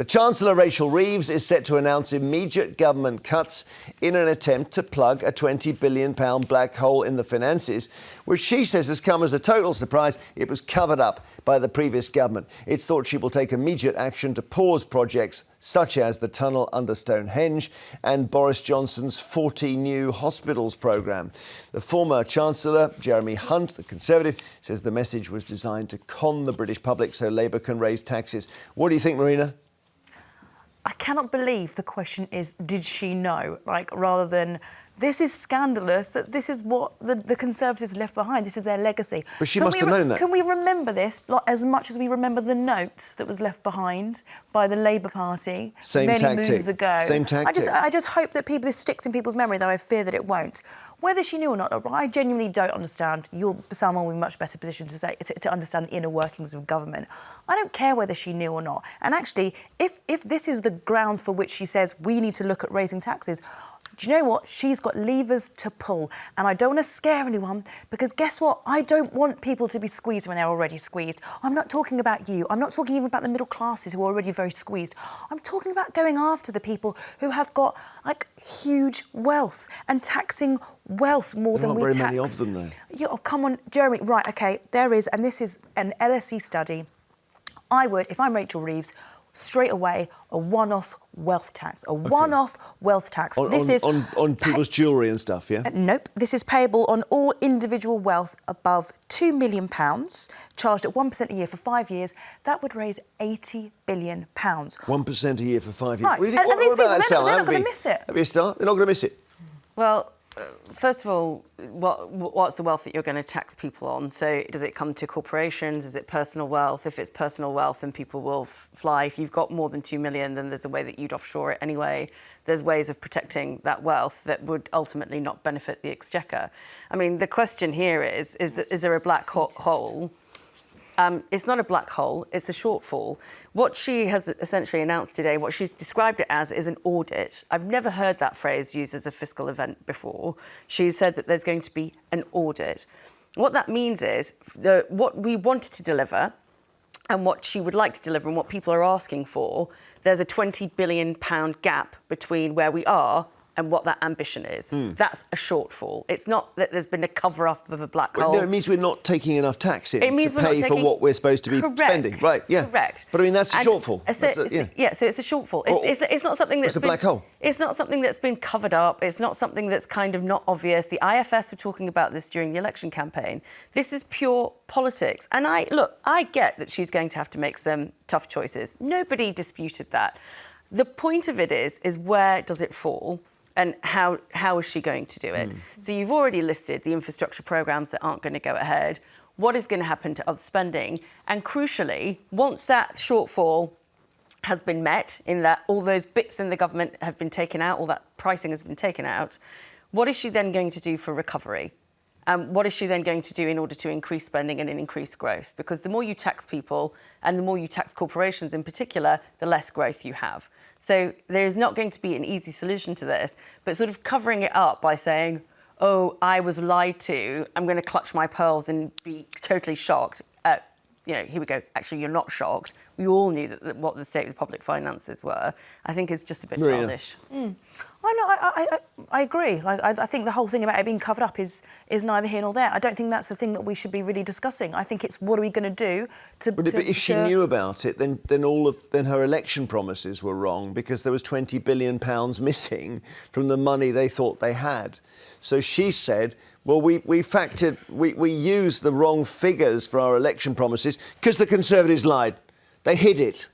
The Chancellor Rachel Reeves is set to announce immediate government cuts in an attempt to plug a £20 billion black hole in the finances, which she says has come as a total surprise. It was covered up by the previous government. It's thought she will take immediate action to pause projects such as the tunnel under Stonehenge and Boris Johnson's 40 new hospitals programme. The former Chancellor, Jeremy Hunt, the Conservative, says the message was designed to con the British public so Labour can raise taxes. What do you think, Marina? I cannot believe the question is, did she know? Rather than, this is scandalous, that this is what the Conservatives left behind. This is their legacy. But she must have known that. Can we remember this as much as we remember the note that was left behind by the Labour Party many moons ago? Same tactic. I just hope that this sticks in people's memory, though I fear that it won't. Whether she knew or not, I genuinely don't understand. Salma will be in a much better position to understand the inner workings of government. I don't care whether she knew or not. And actually, if this is the grounds for which she says we need to look at raising taxes, do you know what? She's got levers to pull. And I don't want to scare anyone, because guess what? I don't want people to be squeezed when they're already squeezed. I'm not talking about you. I'm not talking even about the middle classes who are already very squeezed. I'm talking about going after the people who have got, huge wealth and taxing wealth more than we tax. There aren't very many of them, though. Oh, come on, Jeremy. Right, OK, there is, and this is an LSE study. I would, if I'm Rachel Reeves, straight away a one-off wealth tax. A one-off wealth tax. On people's jewellery and stuff, yeah? Nope. This is payable on all individual wealth above £2 million, charged at 1% a year for 5 years. That would raise £80 billion. 1% a year for 5 years. Right. What do you think? What about that, Salma? They're not going to miss it. That'd be a start. They're not going to miss it. Well, first of all, what's the wealth that you're going to tax people on? So does it come to corporations? Is it personal wealth? If it's personal wealth, then people will fly. If you've got more than 2 million, then there's a way that you'd offshore it anyway. There's ways of protecting that wealth that would ultimately not benefit the exchequer. I mean, the question here is there a black hole? It's not a black hole, it's a shortfall. What she has essentially announced today, what she's described it as, is an audit. I've never heard that phrase used as a fiscal event before. She said that there's going to be an audit. What that means is what we wanted to deliver and what she would like to deliver and what people are asking for, there's a £20 billion gap between where we are and what that ambition is. That's a shortfall. It's not that there's been a cover-up of a black hole. No, it means we're not taking enough tax in to pay for what we're supposed to be spending. Right, yeah. Correct. But I mean, that's a shortfall. So it's a shortfall. It's not something that's been... black hole? It's not something that's been covered up. It's not something that's kind of not obvious. The IFS were talking about this during the election campaign. This is pure politics. And I get that she's going to have to make some tough choices. Nobody disputed that. The point of it is where does it fall? And how is she going to do it? So you've already listed the infrastructure programmes that aren't going to go ahead. What is going to happen to other spending? And crucially, once that shortfall has been met, in that all those bits in the government have been taken out, all that pricing has been taken out, what is she then going to do for recovery? What is she then going to do in order to increase spending and increase growth? Because the more you tax people and the more you tax corporations in particular, the less growth you have. So there is not going to be an easy solution to this, but sort of covering it up by saying, oh, I was lied to, I'm going to clutch my pearls and be totally shocked. Here we go. Actually, you're not shocked. We all knew that what the state of the public finances were. I think it's just a bit childish. I agree. I think the whole thing about it being covered up is neither here nor there. I don't think that's the thing that we should be really discussing. I think it's what are we going to do to... But if she knew about it, then her election promises were wrong, because there was £20 billion missing from the money they thought they had. So she said, well, we used the wrong figures for our election promises because the Conservatives lied. They hid it.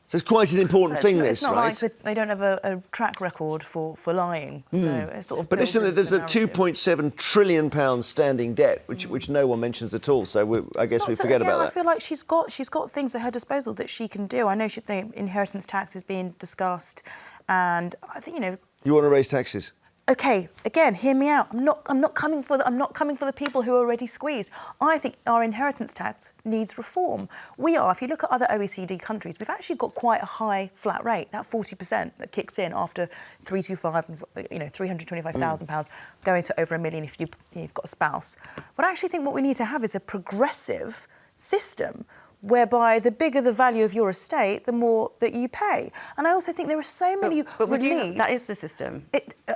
So it's quite an important thing, this, right? It's not like they don't have a track record for lying. So it sort of... But listen, there's a £2.7 trillion standing debt, which no one mentions at all. So I guess we forget about that. I feel like she's got things at her disposal that she can do. I know the inheritance tax is being discussed, and I think, You want to raise taxes? OK, again, hear me out. I'm not coming for the people who are already squeezed. I think our inheritance tax needs reform. If you look at other OECD countries, we've actually got quite a high flat rate, that 40% that kicks in after 325, £325,000 going to over £1 million if you've got a spouse. But I actually think what we need to have is a progressive system whereby the bigger the value of your estate, the more that you pay. And I also think there are so many reliefs. That is the system.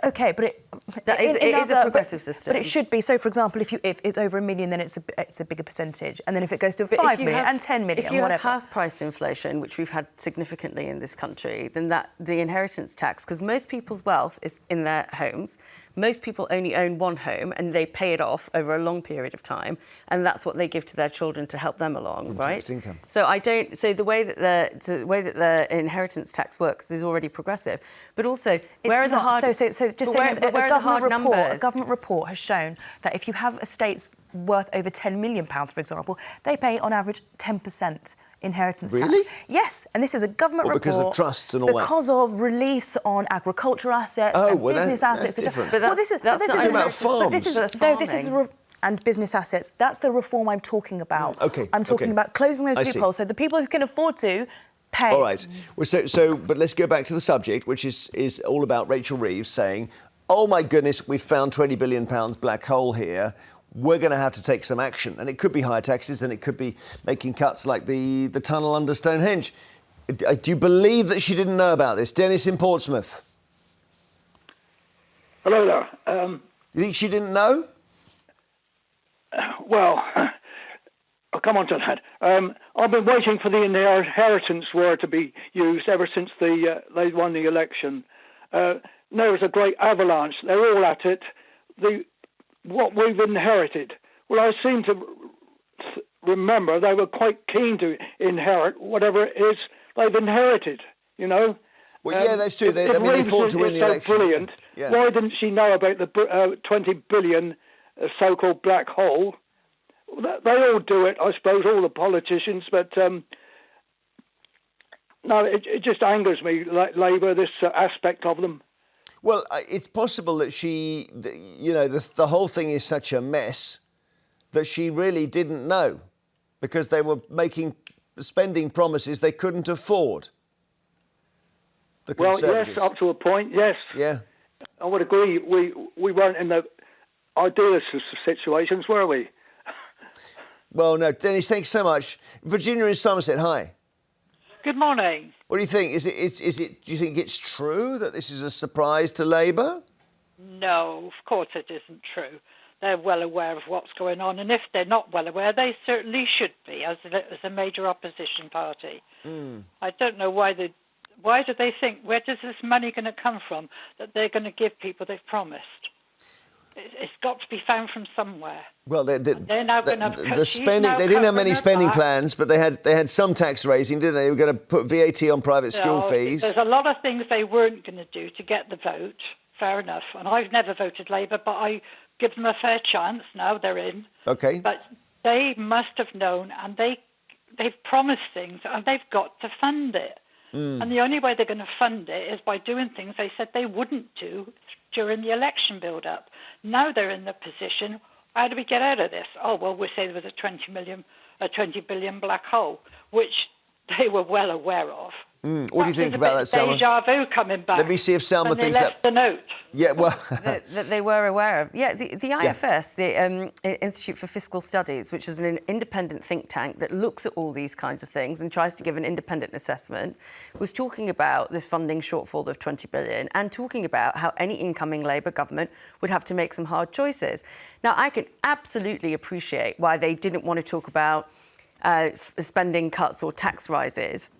Okay, but it is a progressive system. But it should be. So, for example, if it's over $1 million, then it's a bigger percentage, and then if it goes to 5 million and 10 million, if you whatever. have house price inflation, which we've had significantly in this country, then the inheritance tax, because most people's wealth is in their homes. Most people only own one home and they pay it off over a long period of time, and that's what they give to their children to help them along, right? Income. So the way that the inheritance tax works is already progressive, but also where are the hard? So just saying, numbers? A government report has shown that if you have estates worth over £10 million, for example, they pay on average 10% inheritance tax. Really? Yes, and this is a government report. Because of trusts and all that? Because of reliefs on agricultural assets and business assets. That's different. But this is about farms. and business assets. That's the reform I'm talking about. Okay. I'm talking about closing those loopholes so the people who can afford to pay. All right. Well, but let's go back to the subject, which is all about Rachel Reeves saying, "Oh my goodness, we've found £20 billion black hole here. We're going to have to take some action." And it could be higher taxes, and it could be making cuts like the tunnel under Stonehenge. Do you believe that she didn't know about this? Dennis in Portsmouth. Hello there. You think she didn't know? Well, I'll come on to that. I've been waiting for the inheritance word to be used ever since they won the election. There was a great avalanche. They're all at it. What we've inherited. Well, I seem to remember they were quite keen to inherit whatever it is they've inherited, you know. Well, yeah, that's true. They fought to win the election. So brilliant. Yeah. Why didn't she know about the 20 billion so-called black hole? They all do it, I suppose, all the politicians, but no, it just angers me, like Labour, this aspect of them. Well, it's possible that the whole thing is such a mess that she really didn't know because they were spending promises they couldn't afford. The Conservatives. Well, yes, up to a point, yes. Yeah. I would agree. We weren't in the idealist of situations, were we? Well, no, Dennis, thanks so much. Virginia in Somerset, hi. Good morning. What do you think? Is it? Do you think it's true that this is a surprise to Labour? No, of course it isn't true. They're well aware of what's going on, and if they're not well aware, they certainly should be as a major opposition party. I don't know why do they think, where does this money going to come from that they're going to give people they've promised? It's got to be found from somewhere. Well, they're now going to the spending. They didn't have many spending plans, but they had some tax raising, didn't they? They were going to put VAT on private school fees. There's a lot of things they weren't going to do to get the vote. Fair enough. And I've never voted Labour, but I give them a fair chance. Now they're in. Okay. But they must have known, and they've promised things, and they've got to fund it. And the only way they're going to fund it is by doing things they said they wouldn't do during the election build-up. Now they're in the position, how do we get out of this? Oh, well, we say there was a 20 billion black hole, which they were well aware of. What do you think about that, Salma? Deja vu coming back. Let me see if Salma thinks that. They left the note. Yeah, well, that they were aware of. Yeah, the IFS, the Institute for Fiscal Studies, which is an independent think tank that looks at all these kinds of things and tries to give an independent assessment, was talking about this funding shortfall of 20 billion and talking about how any incoming Labour government would have to make some hard choices. Now, I can absolutely appreciate why they didn't want to talk about spending cuts or tax rises.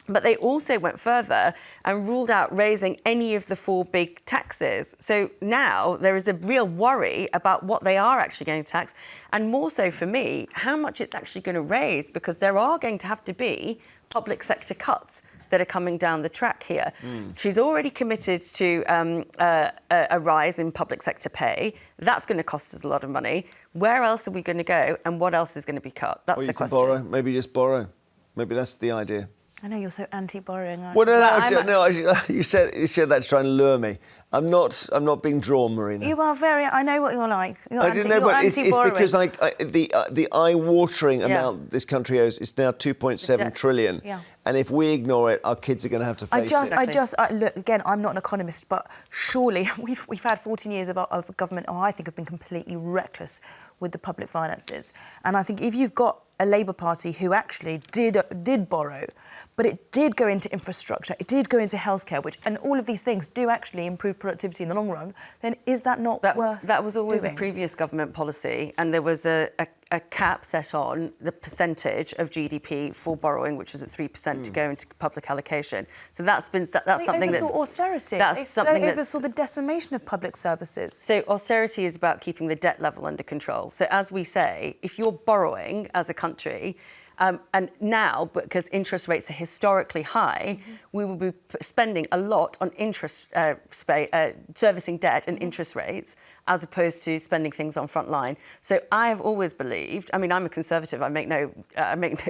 But they also went further and ruled out raising any of the 4 big taxes. So now there is a real worry about what they are actually going to tax, and more so for me, how much it's actually going to raise, because there are going to have to be public sector cuts that are coming down the track here. She's already committed to a rise in public sector pay. That's going to cost us a lot of money. Where else are we going to go, and what else is going to be cut? That's the question. Borrow. Maybe just borrow. Maybe that's the idea. I know you're so anti-borrowing. Well, you said that to try and lure me. I'm not being drawn, Marina. You are very. I know what you're like. I didn't know, but it's because the eye-watering amount this country owes is now 2.7 trillion. Yeah. and if we ignore it, our kids are going to have to face it. Look, again, I'm not an economist, but surely we've had 14 years of government, I think, have been completely reckless with the public finances. And I think if you've got a Labour Party who actually did borrow, but it did go into infrastructure, it did go into healthcare, and all of these things do actually improve productivity in the long run, then is that not worth That was always doing? the previous government policy, and there was a cap set on the percentage of GDP for borrowing, which was at 3% to go into public allocation. So that's something that's... They oversaw austerity. They oversaw the decimation of public services. So austerity is about keeping the debt level under control. So as we say, if you're borrowing as a country, and now, because interest rates are historically high, we will be spending a lot on interest servicing debt and interest rates, as opposed to spending things on front line. So I have always believed, I mean, I'm a Conservative, I make no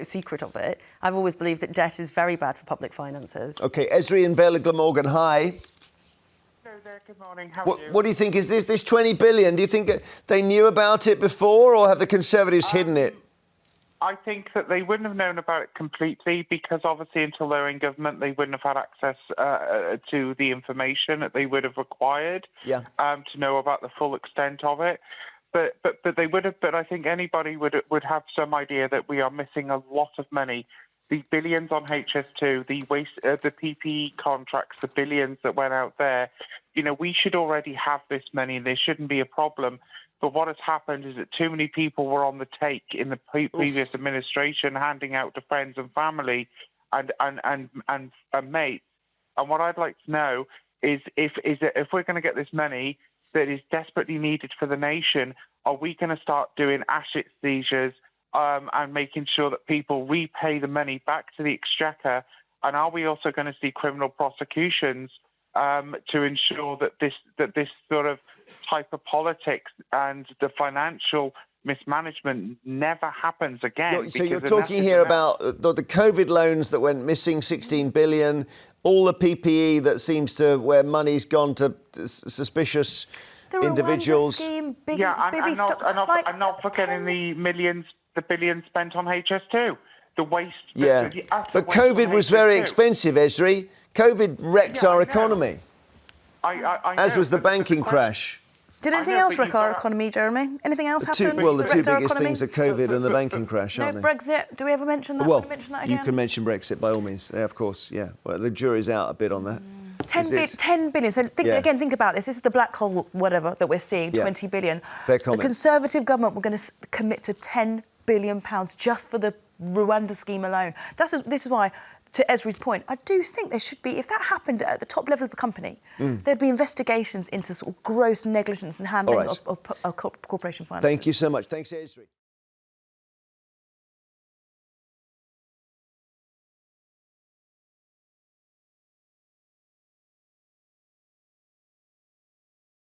secret of it, I've always believed that debt is very bad for public finances. OK, Esri and Vale of Glamorgan, hi. Hello there, good morning, how are you? What do you think? Is this 20 billion? Do you think they knew about it before, or have the Conservatives hidden it? I think that they wouldn't have known about it completely because obviously until they're in government they wouldn't have had access to the information that they would have required to know about the full extent of it. But they would have. But I think anybody would have some idea that we are missing a lot of money. The billions on HS2, the PPE contracts, the billions that went out there. You know, we should already have this money, and there shouldn't be a problem. But what has happened is that too many people were on the take in the previous administration, handing out to friends and family and mates. And what I'd like to know is if we're going to get this money that is desperately needed for the nation, are we going to start doing asset seizures and making sure that people repay the money back to the exchequer? And are we also going to see criminal prosecutions to ensure that this sort of type of politics and the financial mismanagement never happens again? So you're talking here about the COVID loans that went missing, 16 billion, all the PPE that seems to where money's gone to suspicious individuals. Scheme, and not forgetting the billions spent on HS2. The waste. But COVID was very expensive, Esri. COVID wrecked our economy, as was the banking crash. Did anything else wreck our economy, Jeremy? Anything else happen? The two biggest things are COVID and the banking crash, aren't they? Brexit. Do we ever mention that? Well, You can mention Brexit by all means. Yeah, of course, yeah. Well, the jury's out a bit on that. 10 billion. So think about this. This is the black hole, whatever, that we're seeing, 20 billion. Fair comment. The Conservative government were going to commit to £10 billion just for the Rwanda scheme alone. This is why, to Esri's point, I do think there should be, if that happened at the top level of the company, there'd be investigations into sort of gross negligence and handling of corporation finances. Thank you so much. Thanks, Esri.